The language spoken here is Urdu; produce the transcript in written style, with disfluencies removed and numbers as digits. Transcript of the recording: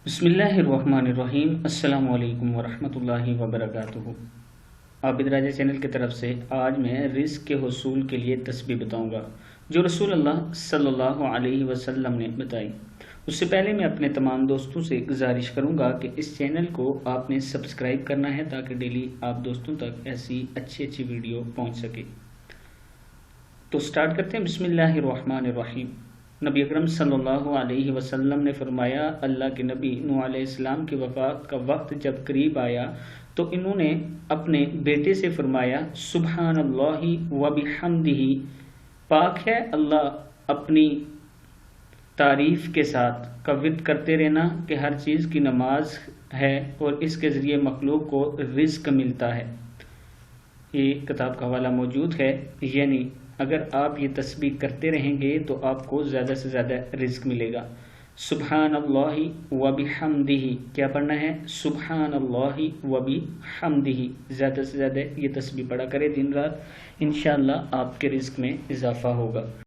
بسم اللہ الرحمن الرحیم۔ السلام علیکم ورحمۃ اللہ وبرکاتہ۔ عابد راجہ چینل کی طرف سے آج میں رزق کے حصول کے لیے تسبیح بتاؤں گا جو رسول اللہ صلی اللہ علیہ وسلم نے بتائی۔ اس سے پہلے میں اپنے تمام دوستوں سے گزارش کروں گا کہ اس چینل کو آپ نے سبسکرائب کرنا ہے تاکہ ڈیلی آپ دوستوں تک ایسی اچھی ویڈیو پہنچ سکے۔ تو سٹارٹ کرتے ہیں۔ بسم اللہ الرحمن الرحیم۔ نبی اکرم صلی اللہ علیہ وسلم نے فرمایا، اللہ کے نبی نوح علیہ السلام کی وفات کا وقت جب قریب آیا تو انہوں نے اپنے بیٹے سے فرمایا، سبحان اللہ و بحمدہ، پاک ہے اللہ اپنی تعریف کے ساتھ کا ورد کرتے رہنا کہ ہر چیز کی نماز ہے اور اس کے ذریعے مخلوق کو رزق ملتا ہے۔ یہ کتاب کا حوالہ موجود ہے، یعنی اگر آپ یہ تسبیح کرتے رہیں گے تو آپ کو زیادہ سے زیادہ رزق ملے گا۔ سبحان اللہ و بحمدہ، کیا پڑھنا ہے؟ سبحان اللہ و بحمدہ۔ زیادہ سے زیادہ یہ تسبیح پڑھا کرے دن رات، انشاءاللہ آپ کے رزق میں اضافہ ہوگا۔